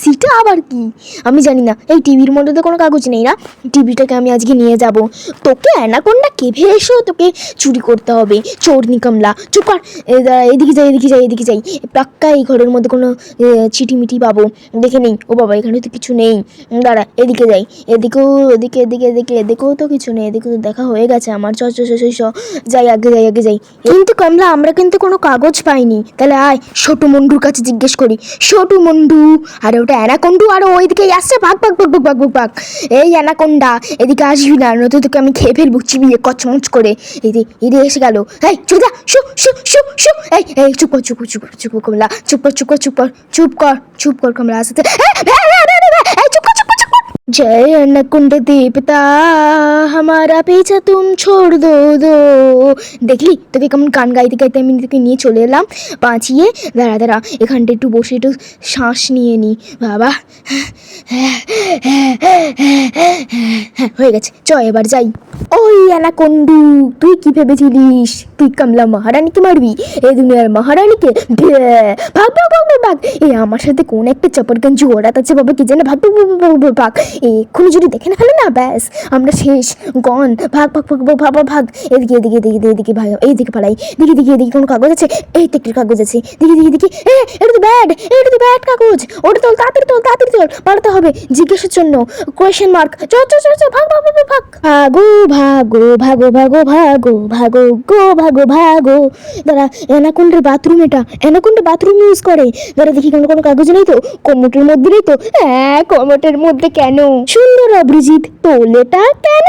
সিটা আবার কি? আমি জানি না। এই টিভির মধ্যে তো কোনো কাগজ নেই না, টিভিটাকে আমি আজকে নিয়ে যাব। তোকে অ্যানাকোন্ডা কেঁভে এসো, তোকে চুরি করতে হবে। চোরনি কামলা, চুপ কর। এদিকে যাই, এদিকে যাই, এদিকে যাই। পাক্কা এই ঘরের মধ্যে কোনো চিটিমিটি পাবো, দেখে নেই। ও বাবা, এখানে তো কিছু নেই। দাঁড়া, এদিকে যাই। এদিকেও, এদিকে এদিকে এদিকে এদিকেও তো কিছু নেই। এদিকে তো দেখা হয়ে গেছে আমার। চ চ চ চ চ, যাই, আগে যাই, আগে যাই। কিন্তু কামলা, আমরা কিন্তু কোনো কাগজ পাইনি। তাহলে আয় ছোটু মন্ডুর কাছে জিজ্ঞেস করি। ছোটু মন্ডু, আরে ওটা অ্যানাকোন্ডু, আর ওইদিকে আসছে। ভাগ ভাগ ভাগ ভাগ ভাগ ভাগ ভাগ। এই অ্যানাকোন্ডা, এদিকে আসবি না, নয়তো তোকে আমি খেয়ে ফেলবো চিবিয়ে কচমচ করে। এদিকে এসে গেল। এই চুপ যা, শু শু শু শু। এই চুপ কর, চুপ কর, চুপ কর, চুপ কর কমলা, চুপ কর, চুপ কর, চুপ কর, চুপ কর, চুপ কর কমলা। আসতে চুপ কর, চুপ কর, চুপ কর। जय अन्नकुंड देवता हमारा पीछा तुम छोड़ दो। দেখলি তোকে কেমন গান গাইতে গাইতে আমি তোকে নিয়ে চলে এলাম বাঁচিয়ে। দাঁড়া দাঁড়া, এখানটা একটু বসে একটু শ্বাস নিয়ে নি বাবা। হয়ে গেছে, চ এবার যাই। ওই অ্যানাকোন্ডু, তুই কি ভেবেছিলিস তুই কামলা মহারানীকে মারবি? এই দুনিয়ার মহারানীকে? ভাগ ভাগ ভাগ ভাগ ভাগ। এই আমার সাথে কোন একটা চপরগঞ্জ ওড়াত আছে বাবা, কি জানে। ভাগ ভাগ ভাগ ভাগ ভাগ। এক্ষুনি যদি দেখে না ফেলে না, ব্যাস আমরা শেষ, গন। ভাগ ভাগ ভাগ ভাগ ভাগ ভাগ। এদিকে এদিকে এদিকে এদিকে ভাই, এইদিকে পালাই। দেখি দেখি এদিকে কোনো কাগজ আছে? এই তো একটি কাগজ আছে। দেখি দেখি দেখি, এটা তো ব্যাড, এটা তো ব্যাড কাগজ। ওটা তোল, তাড়াতাড়ি তোল, তাড়াতাড়ি তোল, পালাতে হবে জিজ্ঞাসার জন্য। Question mark. চ চ চ চ, ভাগ ভাগ ভাগ ভাগ। ভাগো ভাগো ভাগো ভাগো ভাগো ভাগো গো ভাগো ভাগো। দাঁড়া, অ্যানাকোন্ডার বাথরুম এটা, অ্যানাকোন্ডা বাথরুম ইউজ করে। দাঁড়া দেখি কোনো কাগজ নেই তো, কোমোটের মধ্যে নেই তো। হ্যাঁ, কোমোটের মধ্যে কেন? সুন্দর অভিজিৎ, তোল এটা কেন?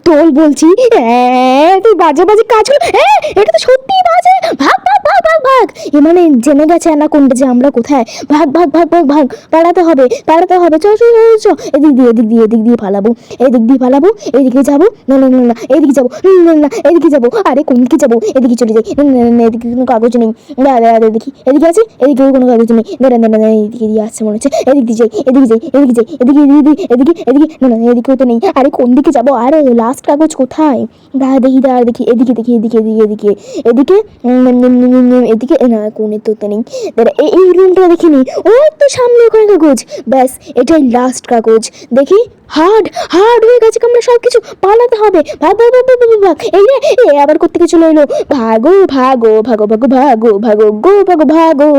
তোল বলছি। হ্যাঁ, তুই বাজে বাজে কাজ করো। হ্যাঁ, এটা তো সত্যিই বাজে। ভাগ ভাগ ভাগ ভাগ ভাগ। এ মানে জেনে গেছে অ্যানাকোন্ডা যে আমরা কোথায়। ভাগ ভাগ ভাগ ভাগ ভাগ, পালাতে হবে, পালাতে হবে। চ চ চ চ, এদিক দিয়ে এদিক দিয়ে এদিক দিয়ে পালাবো, এদিক দিয়ে পালাবো। এদিকে যাবো না না না না, এদিকে যাবো না না, এদিকে যাবো। আরে কোন দিকে যাবো? এদিকে চলে যাই। না না না, এদিকে কোনো কাগজ নেই। দাঁড়া দেখি, এদিকে আছে, এদিকে কোনো কাগজ নেই। দাঁড়া দাঁড়া দাঁড়া, এদিকে দিয়ে আসছে মনে হচ্ছে। এদিক দিয়ে যাই, এদিকে যাই, এদিকে যাই, এদিকে এদিকে এদিকে এদিকে। না না, এদিকেও তো নেই। আরে কোন দিকে যাবো? আরে লাস্ট কাগজ কোথায়? দাঁড়া দেখি, দাঁড়া দেখি, এদিকে দেখি, এদিকে এদিকে এদিকে এদিকে এদিকে। না, কোণে তো নেই। দাঁড়া, এই রুমটা দেখিনি। ওই তো সামনে ওখানে কাগজ। ব্যাস, এটাই লাস্ট কাগজ। দেখি, হার্ড হার্ড হয়ে গেছে আমরা, সব কিছু পালাতে হবে। ভাগ ভাগ ভাগ ভাগ ভাগ। এই রে, আবার কোত্থেকে চলে এলো? ভাগো ভাগো ভাগো ভাগো ভাগো ভাগো গো ভাগো ভাগো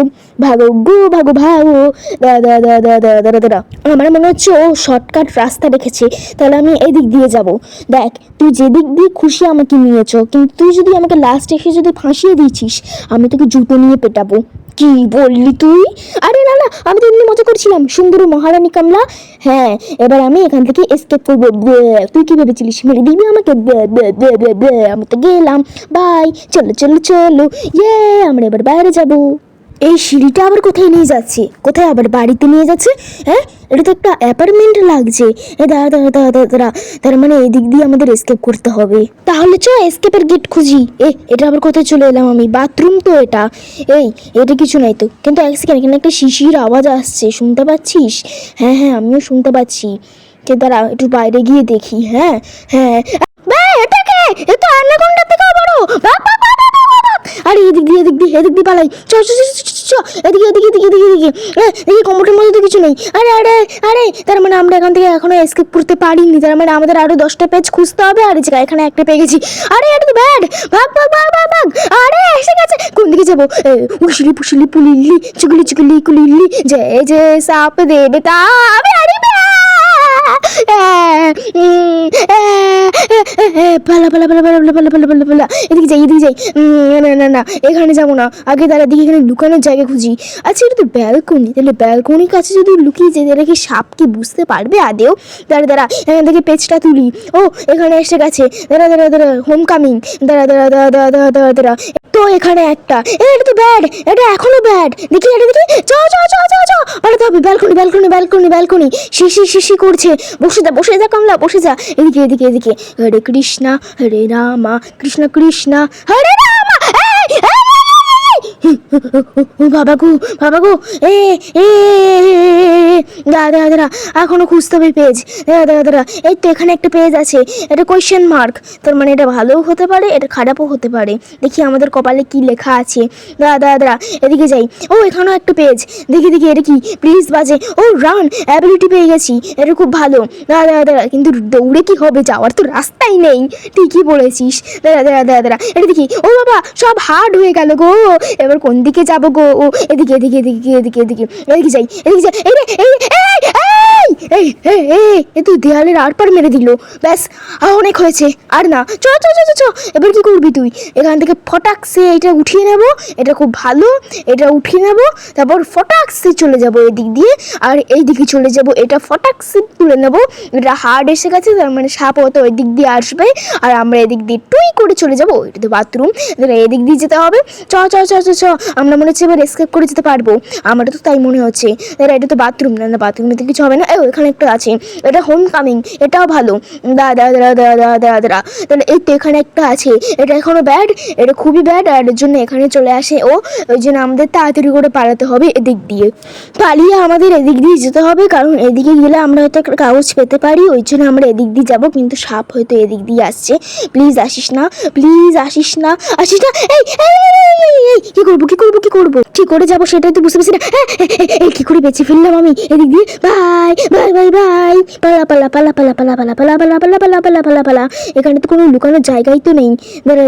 ভাগো গো ভাগো ভাগো। দাদা দাদা দাদা দাদা, আমার মনে হচ্ছে ও শর্টকাট রাস্তা রেখেছে। তাহলে আমি এই দিক দিয়ে যাব। দেখ, তুই যেদিক দিয়ে খুশি আমাকে নিয়েছ, কিন্তু তুই যদি আমাকে লাস্ট এসে যদি ফাঁসিয়ে দিয়েছিস, আমি তোকে জুতো নিয়ে পেটাবো। কি বললি তুই? আরে না না, আমি তো এমনি মজা করছিলাম। সুন্দর মহারানী কামলা। হ্যাঁ, এবার আমি এখান থেকে এসকেপ করবো। তুই কি ভেবেছিলিস মেরে দিবি আমাকে? আমি তো গেলাম, বাই। চলো চলো চলো, ইয়ে, আমরা এবার বাইরে যাবো। এই সিঁড়িটা আবার কোথায় নিয়ে যাচ্ছে? কোথায় আবার বাড়িতে নিয়ে যাচ্ছে? হ্যাঁ, এটা তো একটা অ্যাপার্টমেন্ট লাগছে। দাঁড়া দাঁড়া দাঁড়া দাঁড়া, তার মানে এদিক দিয়ে আমাদের এসকেপ করতে হবে। তাহলে চ এসকেপের গেট খুঁজি। এটা আবার কোথায় চলে এলাম আমি? বাথরুম তো এটা। এটা কিছু নাই তো, কিন্তু এক সেকেন্ড, এখানে একটা শিশির আওয়াজ আসছে, শুনতে পাচ্ছিস? হ্যাঁ হ্যাঁ, আমিও শুনতে পাচ্ছি। দাঁড়া, একটু বাইরে গিয়ে দেখি। হ্যাঁ হ্যাঁ, এটা কে? এ তো অ্যানাকোন্ডার থেকেও বড়। আরে এদিক দিয়ে এদিক দিয়ে এদিক দিয়ে পালাই। চ চ চ, এদিকে এদিকে এদিকে এদিকে এদিকে। দেখি কমোটের মধ্যে তো কিছু নেই। আরে আরে আরে, তার মানে আমরা এখান থেকে এখনো এসকেপ করতে পারিনি। তার মানে আমাদের আরো 10টা পেজ খুঁজতে হবে। আর এখানে একটা পেয়ে গেছি। আরে এটা তো ব্যাড। ভাগ ভাগ ভাগ ভাগ ভাগ। আরে এসে গেছে। কোন দিকে যাবো? উশলি পুশলি পুলিলি চুগলি চুগলি কুলিলি, জয় জয় সাপ দেবতা। পালা পালা পালা পালা পালা পালা পালা পালা। এদিকে যাই, এদিকে যাই। না না না, এখানে যাবো না। আগে দাঁড়া দেখি, এখানে লুকানোর জায়গা খুঁজি। আচ্ছা, এটা তো ব্যালকনি। তাহলে ব্যালকনির কাছে যদি লুকিয়ে যাই, তাহলে কি সাপ কি বুঝতে পারবে আদেও? দাঁড়া দাঁড়া, এখান থেকে পেজটা তুলি। ও, এখানে এসে গেছে। দাঁড়া দাঁড়া দাঁড়া, হোম কামিং। দাঁড়া দাঁড়া দাঁড়া দাঁড়া দাঁড়া দাঁড়া দাঁড়া। তো এখানে একটা, এটা তো ব্যাড, এটা এখনো ব্যাড। দেখি এটা দেখি। চ চ চ চ চ, পালাতে হবে। Balcony balcony balcony balcony. শিশি শিশি করছে। বসে যা কামলা, বসে যা। এদিকে এদিকে এদিকে। হরে কৃষ্ণা হরে রামা কৃষ্ণ কৃষ্ণ হরে রামা। বাবা গো, বাবা গো, এ এ দাঁড়া দাঁড়া, এখনো খুঁজতে হবে পেজ। দাঁড়া দাঁড়া, এই তো এখানে একটা পেজ আছে, এটা কোয়েশ্চেন মার্ক, তার মানে এটা ভালোও হতে পারে, এটা খারাপও হতে পারে। দেখি আমাদের কপালে কি লেখা আছে। দাঁড়া দাঁড়া দাঁড়া, এদিকে যাই। ও এখানেও একটা পেজ, দেখি দেখি এটা কি, প্লিজ বাজে। ও রান, অ্যাবিলিটি পেয়ে গেছি, এটা খুব ভালো। দাঁড়া দাঁড়া দাঁড়া, কিন্তু দৌড়ে কি হবে, যাওয়ার তো রাস্তাই নেই। ঠিকই বলেছিস। দাঁড়া দাঁড়া দাঁড়া দাঁড়া, এটা দেখি। ও বাবা, সব হার্ড হয়ে গেল গো, এবার কোন দিকে যাবো গো? ও এদিকে এদিকে এদিকে এদিকে এদিকে এদিকে যাই, এদিকে যাই। এই রে, এই এই এই এই এই তুই দেয়ালের আর পার মেরে দিল। ব্যাস, অনেক হয়েছে, আর না। চ চ চ চ চ, এবার কি করবি তুই? এখান থেকে ফটাকসে এটা উঠিয়ে নেব, এটা খুব ভালো, এটা উঠিয়ে নেব, তারপর ফটাকসে চলে যাব এদিক দিয়ে, আর এই দিকে চলে যাব, এটা ফটাকসে তুলে নেব। এটা হার্ড এসে গেছে, তার মানে সাপ হয়তো ওই দিক দিয়ে আসবে, আর আমরা এদিক দিয়ে টুই করে চলে যাবো। এটা তো বাথরুম, এদিক দিয়ে যেতে হবে। চ চ চ চ চ, আমরা মনে হচ্ছে এবার এসকেপ করে যেতে পারবো, আমার তো তাই মনে হচ্ছে। এটা তো বাথরুম, না না বাথরুমে তো কিছু হবে না। এখানে একটা আছে, এটা হোম কামিং, এটাও ভালো। দাঁড়া দাঁড়া দাঁড়া দাঁড়া দাঁড়া দাঁড়া, তাহলে এই তো এখানে একটা আছে, এটা এখনো ব্যাড, এটা খুবই ব্যাড, আর এর জন্য এখানে চলে আসে ও। ওই জন্য আমাদের তাড়াতাড়ি করে পালাতে হবে এদিক দিয়ে, পালিয়ে আমাদের এদিক দিয়ে যেতে হবে, কারণ এদিকে গেলে আমরা হয়তো একটা কাগজ পেতে পারি, ওই জন্য আমরা এদিক দিয়ে যাবো। কিন্তু সাপ হয়তো এদিক দিয়ে আসছে, প্লিজ আসিস না, প্লিজ আসিস না, আসিস না। এই কি করবো কি করবো কি করবো, কি করে যাবো সেটাই তো বুঝতে পারছি না। এই কি করে বেঁচে ফেললাম আমি এদিক দিয়ে। বাই বাই বাই বাই, পালা পালা পালা পালা পালা পালা পালা পালা পালা পালা পালা পালা পালা, এখানে তো কোনো লুকানোর জায়গাই তো নেই। দাঁড়া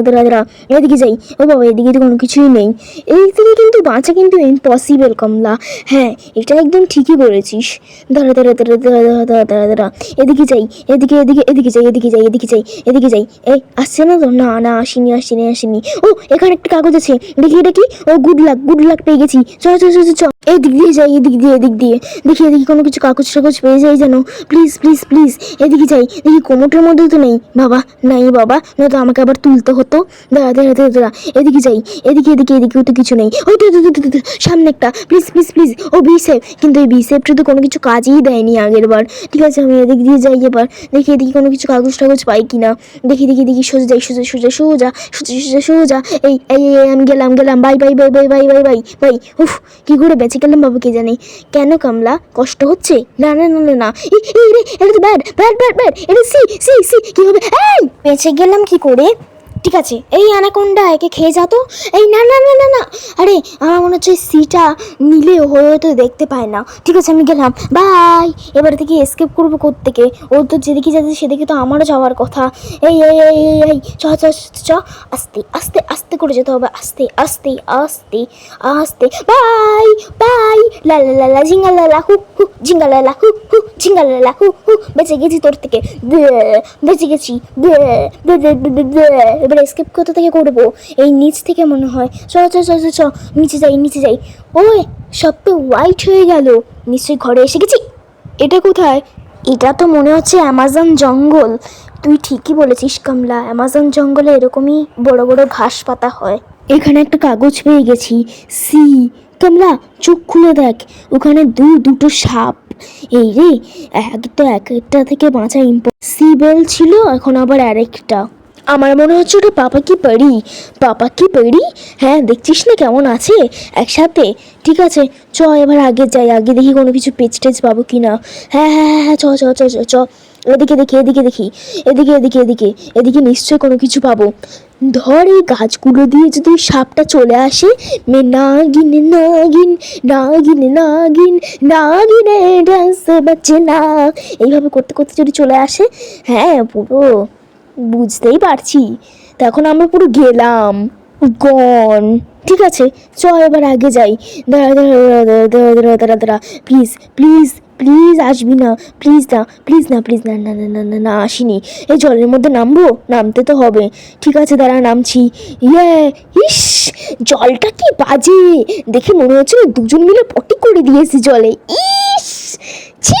দাঁড়া দাঁড়া, এদিকে যাই। ও বাবা, এদিকে তো কোনো কিছুই নেই, এই থেকে কিন্তু বাঁচা কিন্তু ইম্পসিবল কমলা। হ্যাঁ, এটা একদম ঠিকই বলেছিস। দাঁড়া দাঁড়া দাঁড়া দাঁড়া দাঁড়া দাঁড়া দাঁড়া, এদিকে যাই, এদিকে এদিকে এদিকে যাই, এদিকে যাই, এদিকে যাই, এদিকে যাই। এই আসছে না তো? না না, আসেনি আসেনি আসেনি। ও এখানে একটা কাগজ আছে, দেখি এটা কি। ও গুড লাক পেয়ে গেছি। চল চল চল চল, এদিক দিয়ে যাই, এদিক দিয়ে এদিক দিয়ে দেখি এদিকে কোনো কিছু কাগজ টাগজ পেয়ে যাই যেন। প্লিজ প্লিজ প্লিজ, এদিকে যাই, দেখি কোমরটার মধ্যে তো নেই বাবা, নাই বাবা, নয়তো আমাকে আবার তুলতে হতো। দাঁড়া দাঁড়া দাঁড়া দাঁড়া, এদিকে যাই, এদিকে এদিকে এদিকেও তো কিছু নেই। ও সামনে একটা, প্লিজ প্লিজ প্লিজ। ও বিসেফ, কিন্তু এই বিসেফটা তো কোনো কিছু কাজেই দেয়নি আগের বার। ঠিক আছে, আমি এদিক দিয়ে যাই এবার, দেখি এদিকে কোনো কিছু কাগজ টাগজ পাই কিনা। দেখি দেখি দেখি, সোজা যাই, সোজা সোজা সোজা সোজা সোজা সোজা। এই এই আমি গেলাম গেলাম, bye bye bye bye bye bye bye bye. উফ, কি করে বেঁচে গেলাম বাবা কে জানে। কেন কমলা, কষ্ট হচ্ছে? না না না না না, এই রে, এটা তো ব্যাড ব্যাড ব্যাড ব্যাড, এটা সি সি সি, কি হবে? এই বেঁচে গেলাম কি করে? ঠিক আছে, এই অ্যানাকোন্ডা, একে খেয়ে যা তো। এই না না না না না, আরে আমার মনে হচ্ছে সিটা নিলে হয়তো দেখতে পায় না। ঠিক আছে, আমি গেলাম, বাই। এবার থেকে এসকেপ করবো কোত্থেকে? ও তো যেদিকে যাচ্ছে সেদিকে তো আমারও যাওয়ার কথা। এই এই এই এই এই, চ চ চ, আস্তে আস্তে আস্তে করে যেতে হবে, আস্তে আস্তে আস্তে আস্তে। বাই বাই, লা লা লা লা, ঝিঙ্গা লা হু হু, ঝিঙ্গা লা হু হু, ঝিঙ্গা লা হু হু। বেঁচে গেছি তোর থেকে, বেঁচে গেছি। এবার এসকেপ কোথা থেকে করবো? এই নিচ থেকে মনে হয়। চ চ চ চ চ, নিচে যাই নিচে যাই। ওই সব তো হোয়াইট হয়ে গেল, নিশ্চয়ই ঘরে এসে গেছি। এটা কোথায়? এটা তো মনে হচ্ছে অ্যামাজন জঙ্গল। তুই ঠিকই বলেছিস কমলা, অ্যামাজন জঙ্গলে এরকমই বড় বড় ঘাস পাতা হয়। এখানে একটা কাগজ পেয়ে গেছি, সি। কমলা চোখ খুলে দেখ, ওখানে দুটো সাপ। এই রে, একটা থেকে বাঁচা ইম্পসিবল ছিল, এখন আবার আরেকটা। আমার মনে হচ্ছে ওটা পাপা কি পড়ি। হ্যাঁ, দেখছিস না কেমন আছে একসাথে। ঠিক আছে, চ এবার আগে যাই, আগে দেখি কোনো কিছু পেজ টেজ পাবো কি না। হ্যাঁ হ্যাঁ হ্যাঁ হ্যাঁ, চ চ চ চ চ, এদিকে দেখি এদিকে দেখি, এদিকে এদিকে এদিকে এদিকে নিশ্চয়ই কোনো কিছু পাবো। ধর, এই গাছগুলো দিয়ে যদি সাপটা চলে আসে, মে নাগিন নাগিন নাগিন নাগিন নাগিনে ডান্স বাচ্চে না, এইভাবে করতে করতে যদি চলে আসে, হ্যাঁ পুরো বুঝতেই পারছি, তখন আমরা পুরো গেলাম গন। ঠিক আছে, চ এবার আগে যাই। দাঁড়া দাঁড়া দাঁড়া দাঁড়া দাঁড়া দাঁড়া, প্লিজ প্লিজ প্লিজ আসবি না, প্লিজ না প্লিজ না প্লিজ না না না না না না, আসিনি। এই জলের মধ্যে নামবো, নামতে তো হবে। ঠিক আছে, দাঁড়া নামছি। ইয়ে, ইস, জলটা কি বাজে, দেখে মনে হচ্ছে দুজন মিলে পটি করে দিয়েছি জলে। ইস, ছি,